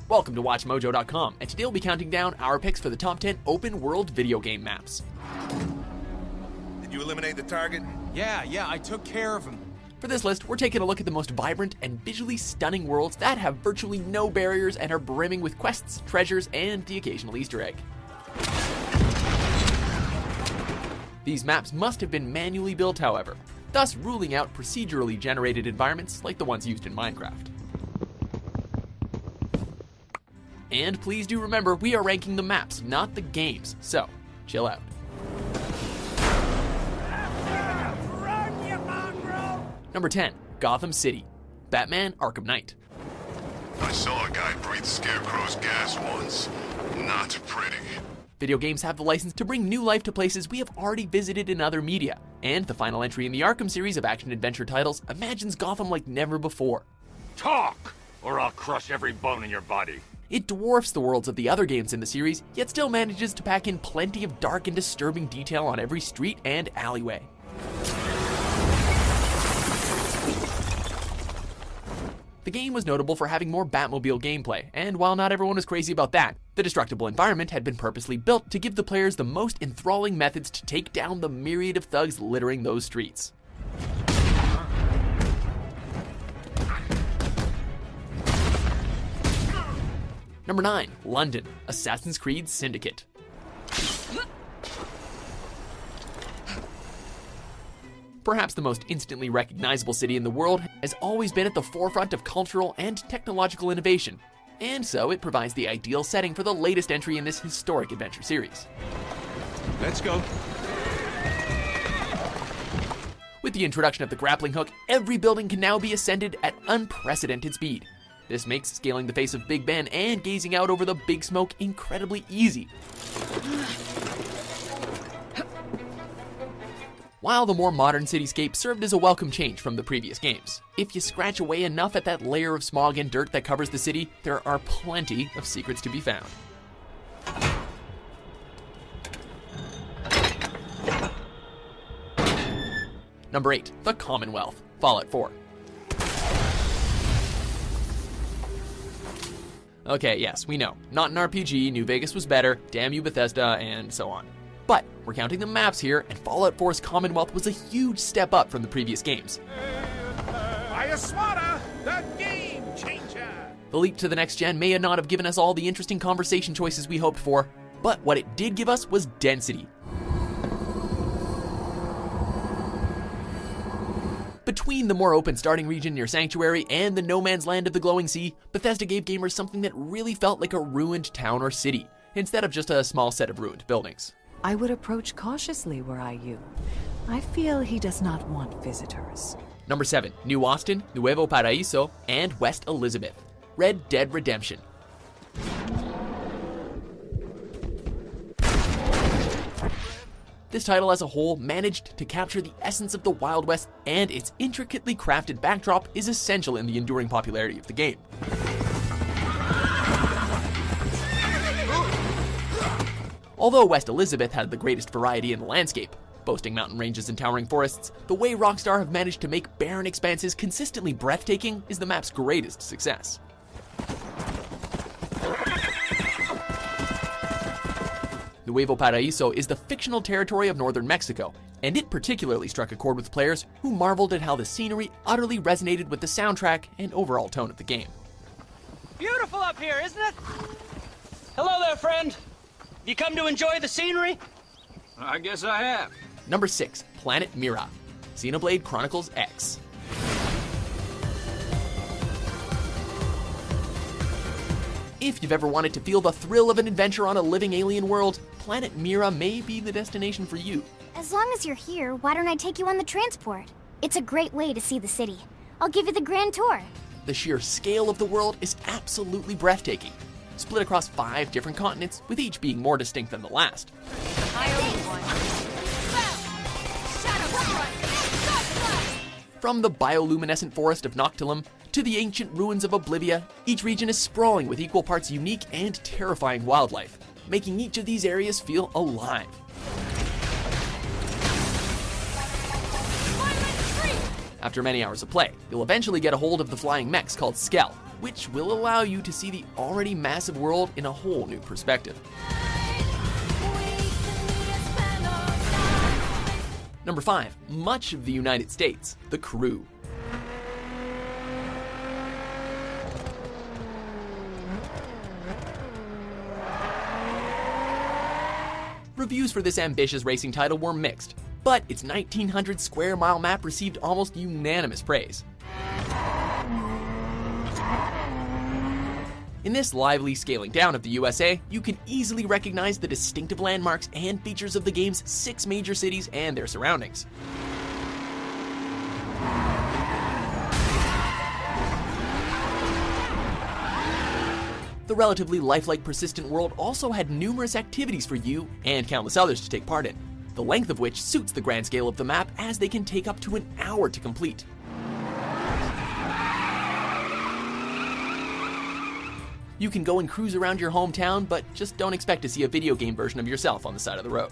Welcome to WatchMojo.com, and today we'll be counting down our picks for the top 10 open-world video game maps. Did you eliminate the target? Yeah, I took care of him. For this list, we're taking a look at the most vibrant and visually stunning worlds that have virtually no barriers and are brimming with quests, treasures, and the occasional Easter egg. These maps must have been manually built, however, thus ruling out procedurally generated environments like the ones used in Minecraft. And please do remember, we are ranking the maps, not the games, so chill out. Number 10, Gotham City. Batman Arkham Knight. I saw a guy breathe Scarecrow's gas once. Not pretty. Video games have the license to bring new life to places we have already visited in other media, and the final entry in the Arkham series of action-adventure titles imagines Gotham like never before. Talk, or I'll crush every bone in your body. It dwarfs the worlds of the other games in the series, yet still manages to pack in plenty of dark and disturbing detail on every street and alleyway. The game was notable for having more Batmobile gameplay, and while not everyone was crazy about that, the destructible environment had been purposely built to give the players the most enthralling methods to take down the myriad of thugs littering those streets. Number 9, London, Assassin's Creed Syndicate. Perhaps the most instantly recognizable city in the world has always been at the forefront of cultural and technological innovation, and so it provides the ideal setting for the latest entry in this historic adventure series. Let's go. With the introduction of the grappling hook, every building can now be ascended at unprecedented speed. This makes scaling the face of Big Ben and gazing out over the Big Smoke incredibly easy. While the more modern cityscape served as a welcome change from the previous games, if you scratch away enough at that layer of smog and dirt that covers the city, there are plenty of secrets to be found. Number 8, the Commonwealth, Fallout 4. Okay, yes, we know, not an RPG, New Vegas was better, damn you Bethesda, and so on. But we're counting the maps here, and Fallout 4's Commonwealth was a huge step up from the previous games. Ayaswara, the game changer! The leap to the next gen may not have given us all the interesting conversation choices we hoped for, but what it did give us was density. Between the more open starting region near Sanctuary and the no man's land of the glowing sea, Bethesda gave gamers something that really felt like a ruined town or city, instead of just a small set of ruined buildings. I would approach cautiously were I you. I feel he does not want visitors. Number 7, New Austin, Nuevo Paraíso, and West Elizabeth, Red Dead Redemption. This title as a whole managed to capture the essence of the Wild West, and its intricately crafted backdrop is essential in the enduring popularity of the game. Although West Elizabeth had the greatest variety in the landscape, boasting mountain ranges and towering forests, the way Rockstar have managed to make barren expanses consistently breathtaking is the map's greatest success. Nuevo Paraíso is the fictional territory of northern Mexico, and it particularly struck a chord with players who marveled at how the scenery utterly resonated with the soundtrack and overall tone of the game. Beautiful up here, isn't it? Hello there, friend. You come to enjoy the scenery? I guess I have. Number 6, Planet Mira, Xenoblade Chronicles X. If you've ever wanted to feel the thrill of an adventure on a living alien world, Planet Mira may be the destination for you. As long as you're here, why don't I take you on the transport? It's a great way to see the city. I'll give you the grand tour. The sheer scale of the world is absolutely breathtaking, split across 5 different continents, with each being more distinct than the last. From the bioluminescent forest of Noctilum to the ancient ruins of Oblivia, each region is sprawling with equal parts unique and terrifying wildlife, making each of these areas feel alive. After many hours of play, you'll eventually get a hold of the flying mechs called Skell, which will allow you to see the already massive world in a whole new perspective. Number 5, much of the United States, the crew. Reviews for this ambitious racing title were mixed, but its 1900 square mile map received almost unanimous praise. In this lively scaling down of the USA, you can easily recognize the distinctive landmarks and features of the game's 6 major cities and their surroundings. The relatively lifelike, persistent world also had numerous activities for you and countless others to take part in, the length of which suits the grand scale of the map, as they can take up to an hour to complete. You can go and cruise around your hometown, but just don't expect to see a video game version of yourself on the side of the road.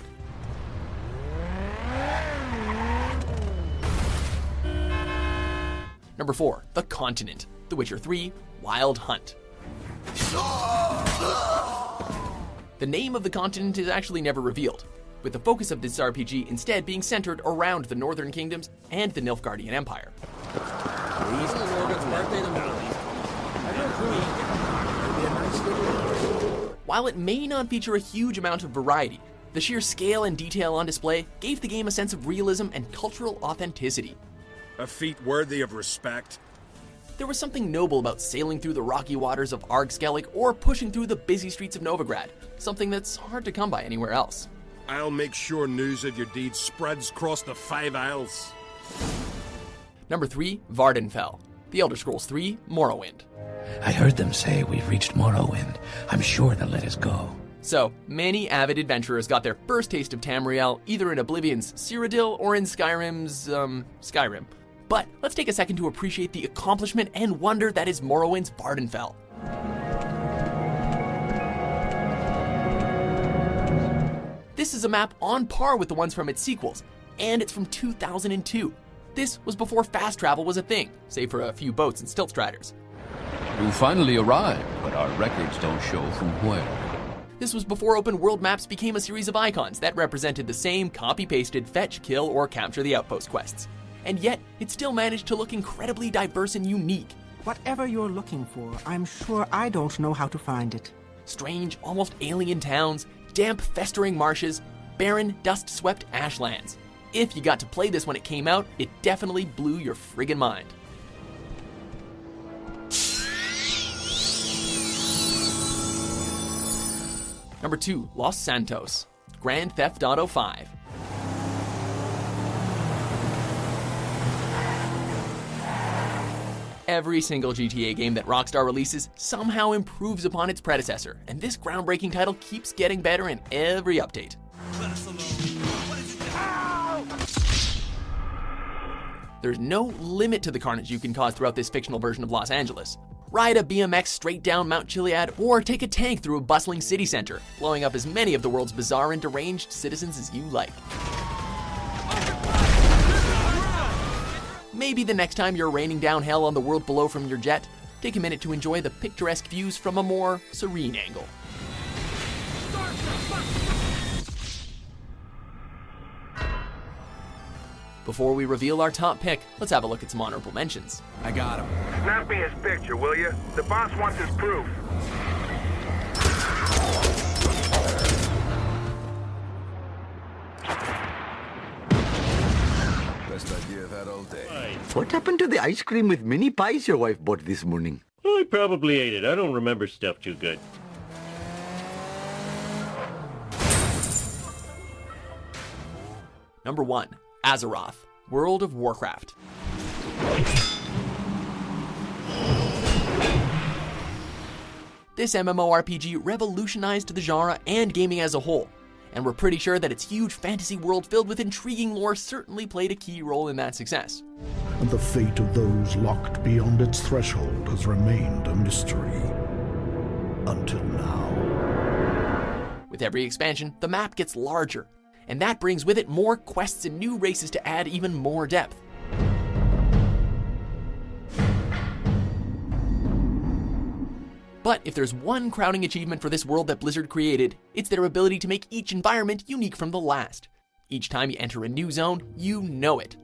Number 4, the continent, The Witcher 3, Wild Hunt. The name of the continent is actually never revealed, with the focus of this RPG instead being centered around the Northern Kingdoms and the Nilfgaardian Empire. While it may not feature a huge amount of variety, the sheer scale and detail on display gave the game a sense of realism and cultural authenticity. A feat worthy of respect. There was something noble about sailing through the rocky waters of Argskellig or pushing through the busy streets of Novigrad, something that's hard to come by anywhere else. I'll make sure news of your deeds spreads across the 5 Isles. Number 3, Vardenfell, The Elder Scrolls 3, Morrowind. I heard them say we've reached Morrowind. I'm sure they'll let us go. So, many avid adventurers got their first taste of Tamriel either in Oblivion's Cyrodiil or in Skyrim's, Skyrim. But let's take a second to appreciate the accomplishment and wonder that is Morrowind's Vardenfell. This is a map on par with the ones from its sequels, and it's from 2002. This was before fast travel was a thing, save for a few boats and stilt striders. You finally arrived, but our records don't show from where. This was before open world maps became a series of icons that represented the same copy-pasted fetch, kill, or capture the outpost quests. And yet, it still managed to look incredibly diverse and unique. Whatever you're looking for, I'm sure I don't know how to find it. Strange, almost alien towns, damp, festering marshes, barren, dust-swept ashlands. If you got to play this when it came out, it definitely blew your friggin' mind. Number 2, Los Santos, Grand Theft Auto 5. Every single GTA game that Rockstar releases somehow improves upon its predecessor, and this groundbreaking title keeps getting better in every update. There's no limit to the carnage you can cause throughout this fictional version of Los Angeles. Ride a BMX straight down Mount Chiliad, or take a tank through a bustling city center, blowing up as many of the world's bizarre and deranged citizens as you like. Maybe the next time you're raining down hell on the world below from your jet, take a minute to enjoy the picturesque views from a more serene angle. Before we reveal our top pick, let's have a look at some honorable mentions. I got him. Snap me his picture, will you? The boss wants his proof. Best idea I've had all day. What happened to the ice cream with mini pies your wife bought this morning? I probably ate it. I don't remember stuff too good. Number 1, Azeroth, World of Warcraft. This MMORPG revolutionized the genre and gaming as a whole, and we're pretty sure that its huge fantasy world filled with intriguing lore certainly played a key role in that success. And the fate of those locked beyond its threshold has remained a mystery. Until now. With every expansion, the map gets larger, and that brings with it more quests and new races to add even more depth. But if there's one crowning achievement for this world that Blizzard created, it's their ability to make each environment unique from the last. Each time you enter a new zone, you know it.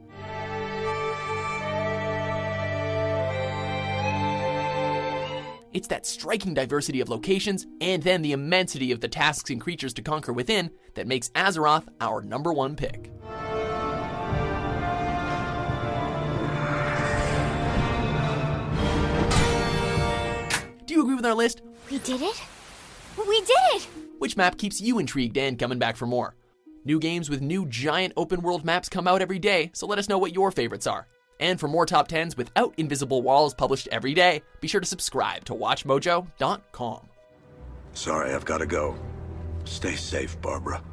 It's that striking diversity of locations, and then the immensity of the tasks and creatures to conquer within, that makes Azeroth our #1 pick. Do you agree with our list? We did it? We did it! Which map keeps you intrigued and coming back for more? New games with new giant open world maps come out every day, so let us know what your favorites are. And for more top 10s without invisible walls published every day, be sure to subscribe to WatchMojo.com. Sorry, I've got to go. Stay safe, Barbara.